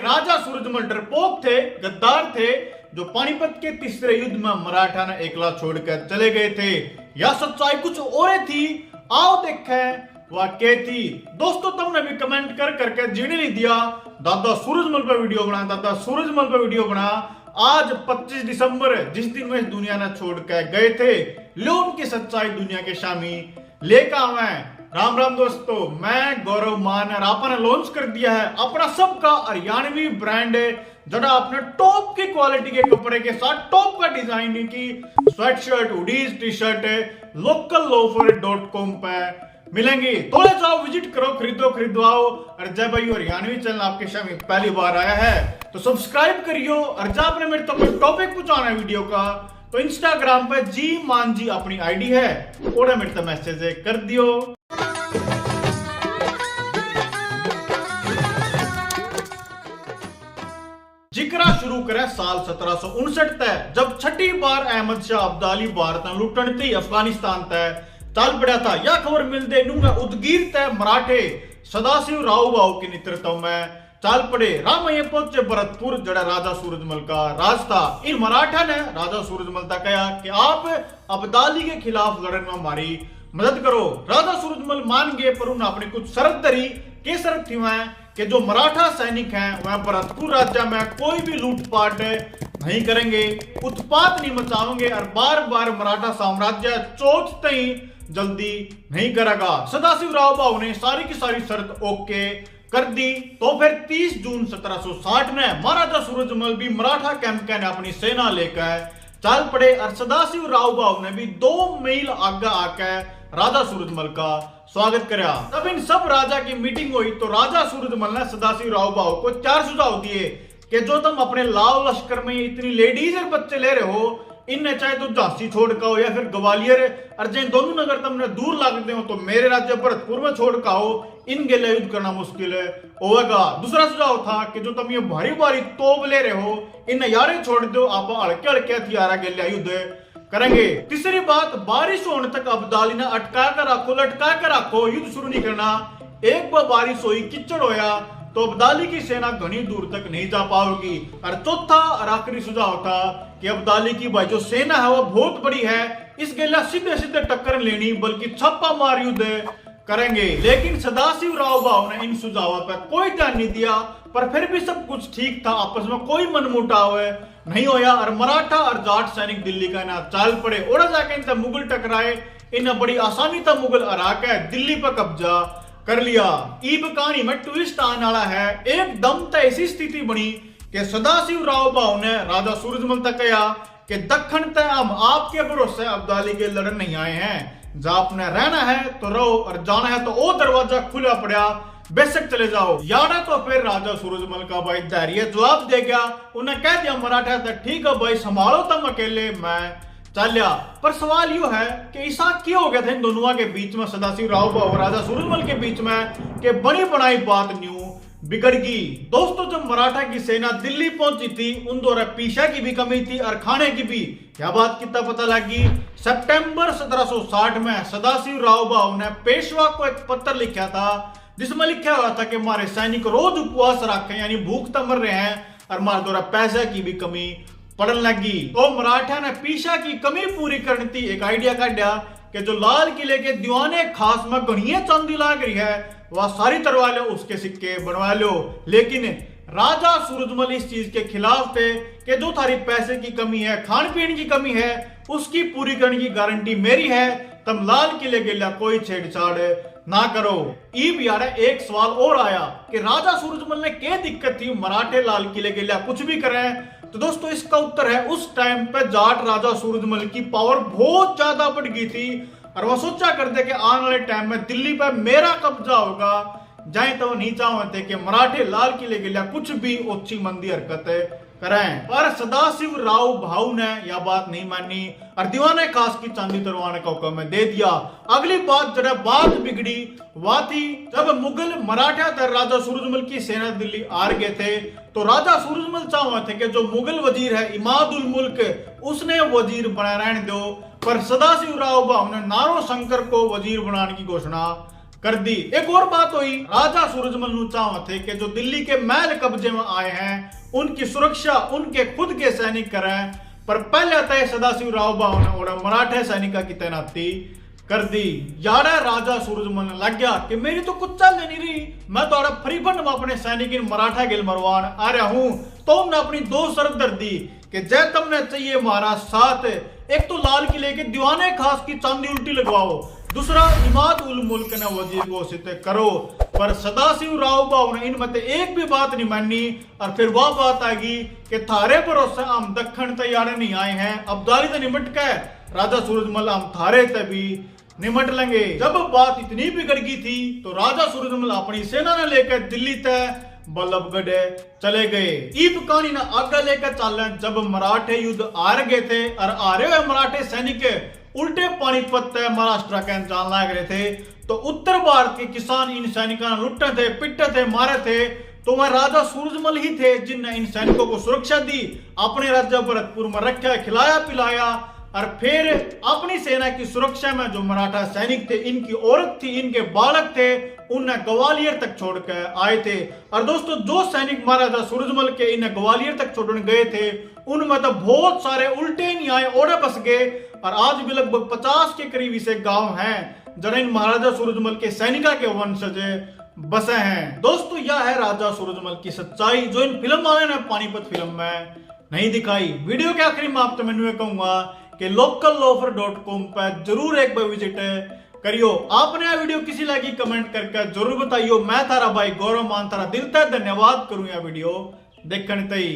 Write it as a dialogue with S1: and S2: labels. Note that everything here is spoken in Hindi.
S1: राजा सूरजमल डरपोक थे, गद्दार थे, जो पानीपत के तीसरे युद्ध में मराठा ने एकला छोड़कर चले गए थे, या सच्चाई कुछ और थी? आओ देखें वह क्या थी। दोस्तों तुमने भी कमेंट कर करके जीने नहीं दिया दादा सूरजमल पे वीडियो बना, दादा सूरजमल पे वीडियो बना। आज 25 दिसंबर जिस दिन में इस दुनिया ने छोड़ कर गए थे, लो उनकी सच्चाई दुनिया के शामी लेकर आवे। राम राम दोस्तों, मैं गौरव मान और आपने लॉन्च कर दिया है अपना सबका हरियाणवी ब्रांड, जरा आपने टॉप की क्वालिटी के कपड़े के साथ टॉप का डिजाइन की sweatshirt, hoodies, T shirt localloafer.com पे मिलेंगे। तो जाओ, विजिट करो, खरीदो खरीदवाओ। और जब भाई हरियाणवी चैनल आपके सामने पहली बार आया है तो सब्सक्राइब करियो। और जब आपने मेरे तक कोई टॉपिक पूछाना है वीडियो का तो इंस्टाग्राम पे जी मान जी अपनी आईडी है, और मेरे तक मैसेज कर दियो। जिक्रा शुरू करें साल 1759 तक, जब छठी बार अहमद शाह अब्दाली भारत में लुटन थी अफगानिस्तान तक चल पड़ा था। यह खबर मिलते उदगीर तय मराठे सदाशिव राव भाव के नेतृत्व में चल पड़े। रामैया पहुंचे भरतपुर, जड़ा राजा सूरजमल का राज था। इन मराठा ने राजा सूरजमल तक कहा कि आप अब्दाली के खिलाफ लड़ने में हमारी मदद करो। राजा सूरजमल मान गए, पर उन्होंने अपनी कुछ शर्त धरी। के शर्त थी वह कि जो मराठा सैनिक हैं वह भरतपुर राज्य में कोई भी लूटपाट नहीं करेंगे, उत्पात नहीं मचाएंगे, और बार बार मराठा साम्राज्य चोचते ही जल्दी नहीं करेगा। सदाशिव राव भाव ने सारी की सारी शर्त ओके कर दी। तो फिर 30 जून 1760 ने महाराजा सूरजमल भी मराठा कैंप ने अपनी सेना लेकर चल पड़े, और सदाशिव राव भाव ने भी 2 मील आगे आकर राजा सूरजमल का स्वागत करा। तब इन सब राजा की मीटिंग हुई तो राजा सूरजमल ने सदाशिव राव भाव को 4 सुझाव दिए कि जो तुम अपने लाव लश्कर में इतनी लेडीज और बच्चे ले रहे हो, इनने चाहे तो झांसी छोड़ का हो या फिर ग्वालियर अर्जन दोनों नगर तुमने दूर लगते हो तो मेरे राज्य भरतपुर में छोड़ का हो, इन गेले युद्ध करना मुश्किल होगा। दूसरा सुझाव था कि जो तुम ये भारी भारी तोप ले रहे हो, इन यारे छोड़ दो, आप हल्के हल्के हथियारा गेले युद्ध करेंगे। तीसरी बात, बारिश होने तक अब्दाली ने अटका कर रखो, लटका कर रखो, युद्ध शुरू नहीं करना। एक बार बारिश हुई, कीचड़ होया तो अब्दाली की सेना घनी दूर तक नहीं जा पाएगी। और चौथा और आखिरी सुझाव था कि अब्दाली की भाई जो सेना है वो बहुत बड़ी है, इस गेला सीधे सीधे टक्कर लेनी बल्कि छापा मार युद्ध करेंगे। लेकिन सदाशिव राव भाव ने इन सुझावों पर कोई ध्यान नहीं दिया, पर फिर भी सब कुछ ठीक था, आपस में कोई मनमुटाव नहीं होया, और मराठा और जाट सैनिक दिल्ली का ना चल पड़े। और जाके इनसे मुगल टकराए, इन्हें बड़ी आसानी था मुगल हरा के दिल्ली पर कब्जा कर लिया। ईब कहानी में ट्विस्ट आने वाला है। एकदम तो ऐसी स्थिति बनी कि सदाशिव राव भाव ने राजा सूरजमल तक कहा कि दक्षिण तय हम आपके भरोसे अब्दाली के लड़न नहीं आए हैं, जहां आपने रहना है तो रहो और जाना है तो वो दरवाजा खुला पड़ा, बेशक चले जाओ। याना तो फिर राजा सूरजमल का भाई धैर्य जवाब दे गया, उन्हें कह दिया मराठा तो ठीक है भाई, संभालो तुम अकेले, मैं चलिया। पर सवाल यू है कि ऐसा क्यों हो गया था इन दोनों के बीच में, सदाशिव राव भाव और राजा सूरजमल के बीच में, कि बनी बनाई बात न्यू बिगड़ गई। दोस्तों जब मराठा की सेना दिल्ली पहुंची थी, उन दौरान पीछा की भी कमी थी और खाने की भी। क्या बात कितना पता लगी, सितंबर 1760 में सदाशिव राव भाव ने पेशवा को एक पत्र लिखा था, जिसमें लिखा हुआ था कि हमारे सैनिक रोज उपवास रखें, यानी भूख तो मर रहे हैं, और हमारे द्वारा पैसे की भी कमी पड़ने लगी। तो मराठा ने पीछा की कमी पूरी करनी थी, एक आइडिया काटा कि जो लाल किले के दीवाने खास में गणिया चांदी लाग रही है, वह सारी तरवा लो, उसके सिक्के बनवा लो। लेकिन राजा सूरजमल इस चीज के खिलाफ थे कि जो थारी पैसे की कमी है, खान पीन की कमी है, उसकी पूरी करने की गारंटी मेरी है, तुम लाल किले के लिए कोई छेड़छाड़ ना करो। ईब यार एक सवाल और आया कि राजा सूरजमल ने क्या दिक्कत थी मराठे लाल किले के लिए कुछ भी करें? तो दोस्तों इसका उत्तर है, उस टाइम पे जाट राजा सूरजमल की पावर बहुत ज्यादा बढ़ गई थी, और वह सोचा करते कि आने वाले टाइम में दिल्ली पर मेरा कब्जा होगा, जाए तो वो नहीं चाहते कि मराठे लाल किले के लिए कुछ भी ओछी मंदी हरकत करें। पर सदाशिव राव भाव ने यह बात नहीं मानी और दीवाने खास की चांदी तरवाने का हुक्म दे दिया। अगली बात जरा बात बिगड़ी वह थी जब मुगल मराठा दर राजा सूरजमल की सेना दिल्ली आ गए थे, तो राजा सूरजमल चाहते थे कि जो मुगल वजीर है इमादुल मुल्क उसने वजीर बना रहने दो, पर सदाशिव राव भाव ने नारो शंकर को वजीर बनाने की घोषणा कर दी। एक और बात हुई, राजा सूरजमल चाहते थे कि जो दिल्ली के महल कब्जे में आए हैं उनकी सुरक्षा उनके खुद के सैनिक करें, पर पहले तय सदाशिव राव ने और मराठे सैनिका की तैनाती कर दी। यार राजा सूरजमल ने लग गया कि मेरी तो कुछ चल नहीं रही, मैं तो फ्री फंड में अपने सैनिक मराठा गिल मरवान आ रहा हूं। तो हमने अपनी दो शर्त धर दी कि जय तुमने चाहिए महाराज साथ, एक तो लाल किले के दीवाने खास की चांदी उल्टी लगवाओ, दूसरा इमाद उल मुल्क ने वजीर घोषित करो। पर सदाशिव राव बाबू ने इनमें एक भी बात नहीं मानी और फिर वह बात आ गई कि थारे भरोसे हम दक्षिण तैयार नहीं आए हैं, अब्दाली तो निमट के राजा सूरजमल हम थारे ते भी निमट लेंगे। जब बात इतनी बिगड़ गई थी तो राजा सूरजमल अपनी सेना ने लेकर दिल्ली तक बल्लभगढ़ चले गए। ईब कहानी ने आगे लेकर चल जब मराठे युद्ध हार गए थे और हारे हुए मराठे सैनिक उल्टे पानीपत तक महाराष्ट्र के जान लग रहे थे, तो उत्तर भारत के किसान इन सैनिकों ने लुटे थे, पिटे थे, मारे थे। तो वह राजा सूरजमल ही थे जिनने इन सैनिकों को सुरक्षा दी, अपने राज्य भरतपुर में रखा, खिलाया पिलाया और फिर अपनी सेना की सुरक्षा में जो मराठा सैनिक थे, इनकी औरत थी, इनके बालक थे, उन्हें ग्वालियर तक छोड़कर आए थे। और दोस्तों जो सैनिक महाराजा सूरजमल के इन्हें ग्वालियर तक छोड़ने गए थे उनमें तो बहुत सारे उल्टे नहीं आए, ओढ़े बस गए। और आज भी लगभग 50 के करीब इसे गांव हैं जहां इन महाराजा सूरजमल के सैनिका के वंशज बसे हैं। दोस्तों यह है राजा सूरजमल की सच्चाई जो इन फिल्म वाले ने पानीपत फिल्म में नहीं दिखाई। वीडियो के आखिरी में आप तो मैं कहूंगा कि locallofer.com पर जरूर एक बार विजिट करियो। आपने यह वीडियो किसी लगी कमेंट करके जरूर बताइयो। मैं थारा भाई गौरव मान थारा दिल तक धन्यवाद करूं यह वीडियो देखने तई।